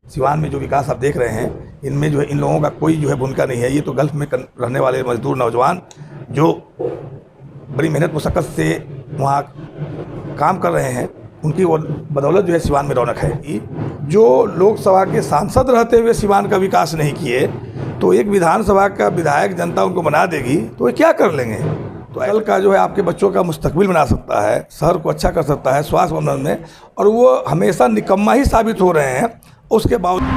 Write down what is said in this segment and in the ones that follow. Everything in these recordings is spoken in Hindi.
सिवान में जो विकास आप देख रहे हैं, इनमें जो है इन लोगों का कोई जो है भूमिका नहीं है। ये तो गल्फ़ में रहने वाले मजदूर नौजवान जो बड़ी मेहनत मुशक्क़त से वहाँ काम कर रहे हैं, उनकी बदौलत जो है सिवान में रौनक है। जो लोकसभा के सांसद रहते हुए सिवान का विकास नहीं किए, तो एक विधानसभा का विधायक जनता उनको बना देगी तो वे क्या कर लेंगे। तो कल का जो है आपके बच्चों का मुस्तकबिल बना सकता है, शहर को अच्छा कर सकता है स्वास्थ्य प्रबंधन में, और वो हमेशा निकम्मा ही साबित हो रहे हैं। उसके बावजूद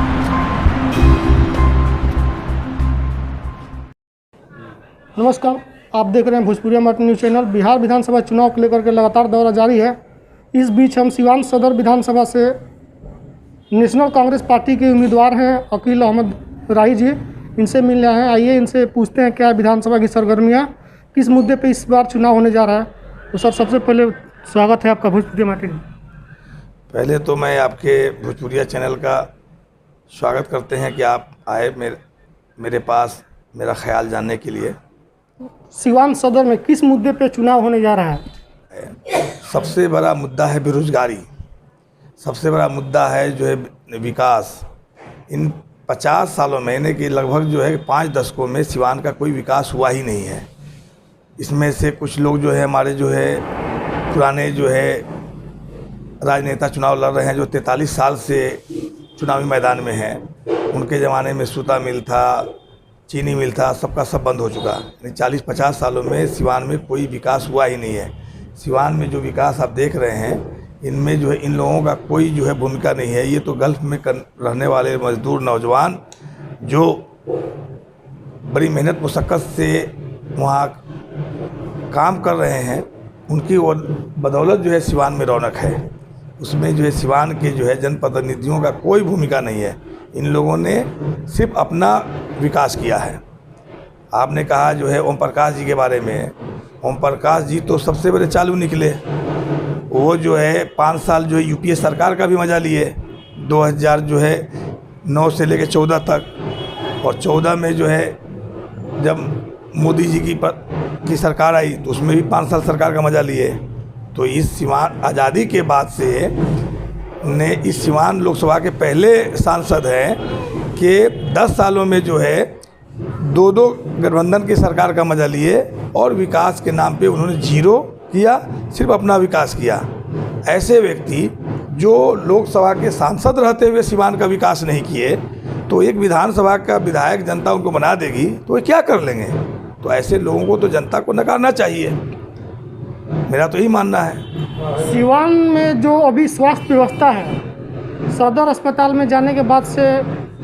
नमस्कार, आप देख रहे हैं भोजपुरिया मल्टी न्यूज़ चैनल। बिहार विधानसभा चुनाव को लेकर के लगातार दौरा जारी है। इस बीच हम सिवान सदर विधानसभा से नेशनल कांग्रेस पार्टी के उम्मीदवार हैं अकील अहमद राही जी, इनसे मिलने आए हैं। आइए इनसे पूछते हैं क्या विधानसभा की सरगर्मियाँ, किस मुद्दे पे इस बार चुनाव होने जा रहा है। तो सर, सबसे पहले स्वागत है आपका भोजपुरिया मल्टी। पहले तो मैं आपके भोजपुरिया चैनल का स्वागत करते हैं कि आप आए मेरे पास मेरा ख्याल जानने के लिए। सिवान सदर में किस मुद्दे पे चुनाव होने जा रहा है? सबसे बड़ा मुद्दा है बेरोजगारी, सबसे बड़ा मुद्दा है जो है विकास। इन 50 सालों में के लगभग जो है 5 दशकों में सिवान का कोई विकास हुआ ही नहीं है। इसमें से कुछ लोग जो है हमारे जो है पुराने जो है राजनेता चुनाव लड़ रहे हैं, जो 43 साल से चुनावी मैदान में हैं। उनके ज़माने में सूता मिल था, चीनी मिल था, सबका सब बंद हो चुका। यानी 40-50 सालों में सिवान में कोई विकास हुआ ही नहीं है। सिवान में जो विकास आप देख रहे हैं, इनमें जो है इन लोगों का कोई जो है भूमिका नहीं है। ये तो गल्फ़ में रहने वाले मजदूर नौजवान जो बड़ी मेहनत मुशक्क़त से वहाँ काम कर रहे हैं, उनकी बदौलत जो है सिवान में रौनक है। उसमें जो है सिवान के जो है जनप्रतिनिधियों का कोई भूमिका नहीं है। इन लोगों ने सिर्फ अपना विकास किया है। आपने कहा जो है ओम प्रकाश जी के बारे में, ओम प्रकाश जी तो सबसे बड़े चालू निकले। वो जो है 5 साल जो है यूपीए सरकार का भी मज़ा लिए, 2009 से लेकर 14 तक। और 14 में जो है जब मोदी जी की सरकार आई तो उसमें भी 5 साल सरकार का मज़ा लिए। तो इस सिवान आज़ादी के बाद से इस सिवान लोकसभा के पहले सांसद हैं कि 10 सालों में जो है 2 गठबंधन की सरकार का मज़ा लिए और विकास के नाम पे उन्होंने जीरो किया, सिर्फ अपना विकास किया। ऐसे व्यक्ति जो लोकसभा के सांसद रहते हुए सिवान का विकास नहीं किए, तो एक विधानसभा का विधायक जनता उनको बना देगी तो वे क्या कर लेंगे। तो ऐसे लोगों को तो जनता को नकारना चाहिए, मेरा तो यही मानना है। सिवान में जो अभी स्वास्थ्य व्यवस्था है, सदर अस्पताल में जाने के बाद से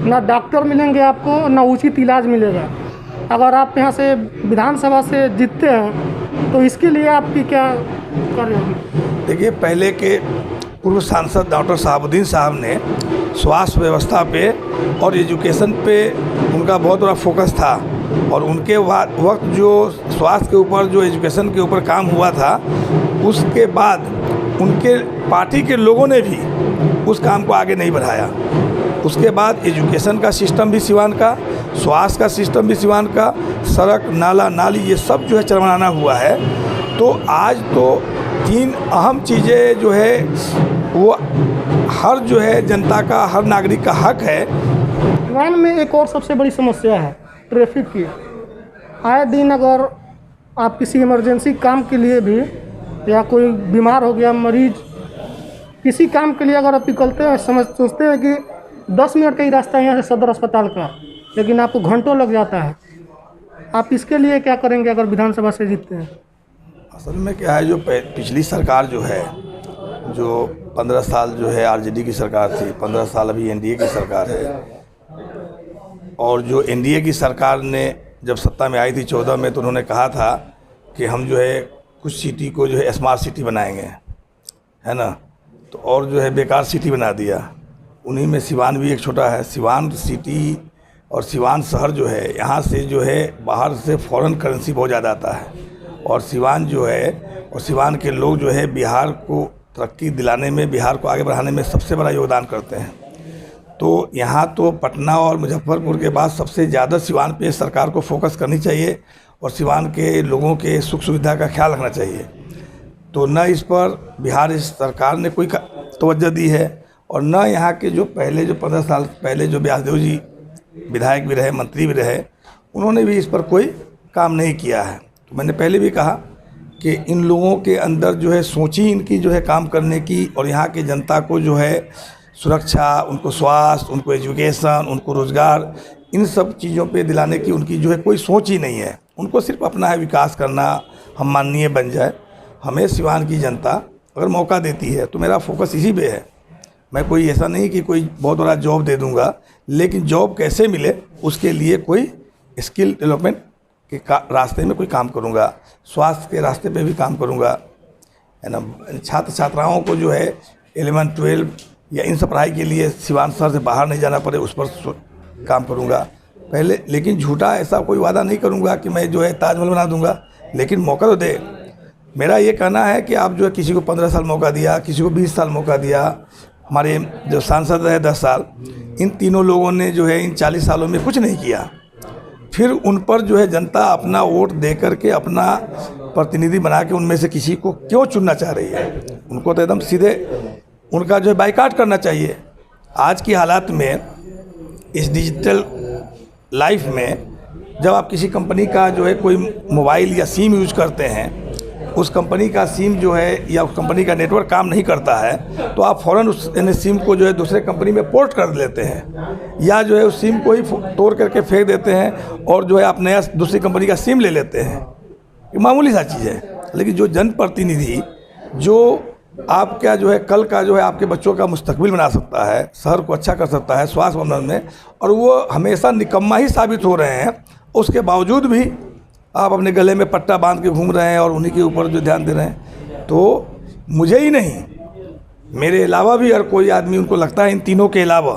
ना डॉक्टर मिलेंगे आपको, ना उचित इलाज मिलेगा। अगर आप यहाँ से विधानसभा से जीतते हैं तो इसके लिए आपकी क्या कार्य होगी? देखिए, पहले के पूर्व सांसद डॉक्टर शहाबुद्दीन साहब ने स्वास्थ्य व्यवस्था पे और एजुकेशन पे उनका बहुत बड़ा फोकस था। और उनके वक्त जो स्वास्थ्य के ऊपर, जो एजुकेशन के ऊपर काम हुआ था, उसके बाद उनके पार्टी के लोगों ने भी उस काम को आगे नहीं बढ़ाया। उसके बाद एजुकेशन का सिस्टम भी सिवान का, स्वास्थ्य का सिस्टम भी सिवान का, सड़क नाला नाली ये सब जो है चरमराना हुआ है। तो आज तो 3 अहम चीज़ें जो है वो हर जो है जनता का, हर नागरिक का हक है। सिवान में एक और सबसे बड़ी समस्या है ट्रैफिक की। आए दिन अगर आप किसी इमरजेंसी काम के लिए भी, या कोई बीमार हो गया मरीज, किसी काम के लिए अगर आप निकलते हैं, सोचते हैं कि 10 मिनट का ही रास्ता है यहाँ से सदर अस्पताल का, लेकिन आपको घंटों लग जाता है। आप इसके लिए क्या करेंगे अगर विधानसभा से जीतते हैं? असल में क्या है, जो पिछली सरकार जो है, जो 15 साल जो है आरजेडी की सरकार थी, 15 साल अभी एनडीए की सरकार है। और जो एनडीए की सरकार ने जब सत्ता में आई थी 14 में, तो उन्होंने कहा था कि हम जो है कुछ सिटी को जो है स्मार्ट सिटी बनाएंगे, है ना। तो और जो है बेकार सिटी बना दिया। उन्हीं में सिवान भी एक छोटा है। सिवान सिटी और सिवान शहर जो है, यहाँ से जो है बाहर से फॉरेन करेंसी बहुत ज़्यादा आता है। और सिवान जो है, और सिवान के लोग जो है बिहार को तरक्की दिलाने में, बिहार को आगे बढ़ाने में सबसे बड़ा योगदान करते हैं। तो यहाँ तो पटना और मुजफ्फरपुर के बाद सबसे ज़्यादा सिवान पे सरकार को फोकस करनी चाहिए और सिवान के लोगों के सुख सुविधा का ख्याल रखना चाहिए। तो न इस पर बिहार सरकार ने कोई तवज्जो दी है और न यहाँ के जो पहले जो 15 साल पहले जो व्यासदेव जी विधायक भी रहे, मंत्री भी रहे, उन्होंने भी इस पर कोई काम नहीं किया है। तो मैंने पहले भी कहा कि इन लोगों के अंदर जो है सोच ही इनकी जो है काम करने की, और यहाँ की जनता को जो है सुरक्षा, उनको स्वास्थ्य, उनको एजुकेशन, उनको रोज़गार, इन सब चीज़ों पे दिलाने की उनकी जो है कोई सोच ही नहीं है। उनको सिर्फ अपना है विकास करना, हम माननीय बन जाए। हमें सिवान की जनता अगर मौका देती है तो मेरा फोकस इसी पे है। मैं कोई ऐसा नहीं कि कोई बहुत बड़ा जॉब दे दूंगा, लेकिन जॉब कैसे मिले उसके लिए कोई स्किल डेवलपमेंट के रास्ते में कोई काम करूंगा, स्वास्थ्य के रास्ते पे भी काम करूंगा, है ना। छात्र छात्राओं को जो है 11, 12 या इन सब पढ़ाई के लिए सिवान शहर से बाहर नहीं जाना पड़े, उस पर काम करूंगा पहले। लेकिन झूठा ऐसा कोई वादा नहीं करूंगा कि मैं जो है ताजमहल बना दूंगा, लेकिन मौका तो दे। मेरा ये कहना है कि आप जो है किसी को 15 साल मौका दिया, किसी को 20 साल मौका दिया। हमारे जो सांसद रहे 10 साल, इन तीनों लोगों ने जो है इन 40 सालों में कुछ नहीं किया। फिर उन पर जो है जनता अपना वोट दे करके अपना प्रतिनिधि बना के उनमें से किसी को क्यों चुनना चाह रही है? उनको तो एकदम सीधे उनका जो है बाइकाट करना चाहिए। आज की हालात में, इस डिजिटल लाइफ में, जब आप किसी कंपनी का जो है कोई मोबाइल या सिम यूज करते हैं, उस कंपनी का सिम जो है या उस कंपनी का नेटवर्क काम नहीं करता है, तो आप फ़ौरन उस सिम को जो है दूसरे कंपनी में पोर्ट कर लेते हैं, या जो है उस सिम को ही तोड़ करके फेंक देते हैं और जो है आप नया दूसरी कंपनी का सिम ले लेते हैं। ये मामूली सा चीज़ है। लेकिन जो जनप्रतिनिधि जो आपका जो है कल का जो है आपके बच्चों का मुस्तकबिल बना सकता है, शहर को अच्छा कर सकता है स्वास्थ्य भवन में, और वो हमेशा निकम्मा ही साबित हो रहे हैं, उसके बावजूद भी आप अपने गले में पट्टा बांध के घूम रहे हैं और उन्हीं के ऊपर जो ध्यान दे रहे हैं। तो मुझे ही नहीं, मेरे अलावा भी अगर कोई आदमी उनको लगता है इन तीनों के अलावा,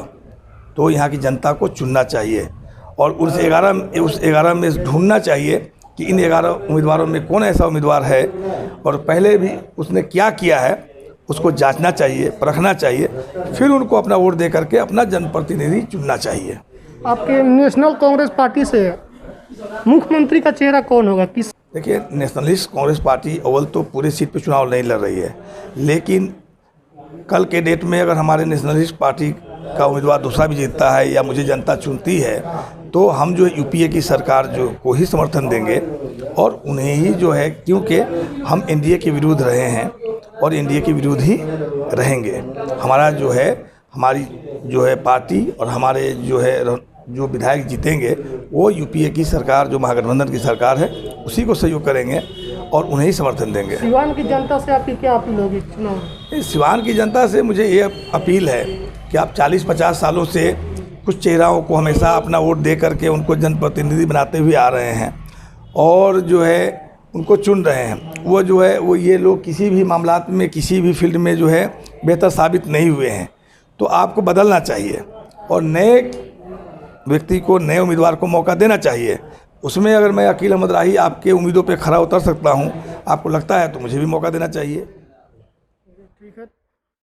तो यहाँ की जनता को चुनना चाहिए और उस 11 में ढूंढना चाहिए कि इन 11 उम्मीदवारों में कौन ऐसा उम्मीदवार है और पहले भी उसने क्या किया है, उसको जांचना चाहिए, परखना चाहिए, फिर उनको अपना वोट दे करके अपना जनप्रतिनिधि चुनना चाहिए। आपके नेशनल कांग्रेस पार्टी से मुख्यमंत्री का चेहरा कौन होगा? किस? देखिए, नेशनलिस्ट कांग्रेस पार्टी अव्वल तो पूरे सीट पे चुनाव नहीं लड़ रही है, लेकिन कल के डेट में अगर हमारे नेशनलिस्ट पार्टी का उम्मीदवार दूसरा भी जीतता है या मुझे जनता चुनती है, तो हम जो यूपीए की सरकार जो को ही समर्थन देंगे और उन्हें ही जो है, क्योंकि हम एनडीए के विरुद्ध रहे हैं और एनडीए के विरुद्ध ही रहेंगे। हमारा जो है, हमारी जो है पार्टी और हमारे जो है जो विधायक जीतेंगे वो यूपीए की सरकार, जो महागठबंधन की सरकार है, उसी को सहयोग करेंगे और उन्हें ही समर्थन देंगे। सिवान की जनता से आपकी क्या अपील होगी चुनाव? सिवान की जनता से मुझे ये अपील है कि आप 40-50 सालों से कुछ चेहराओं को हमेशा अपना वोट दे करके उनको जनप्रतिनिधि बनाते हुए आ रहे हैं और जो है उनको चुन रहे हैं। वो जो है वो ये लोग किसी भी मामलात में, किसी भी फील्ड में जो है बेहतर साबित नहीं हुए हैं। तो आपको बदलना चाहिए और नए व्यक्ति को, नए उम्मीदवार को मौका देना चाहिए। उसमें अगर मैं अकील अहमद राही आपके उम्मीदों पे खरा उतर सकता हूं, आपको लगता है, तो मुझे भी मौका देना चाहिए।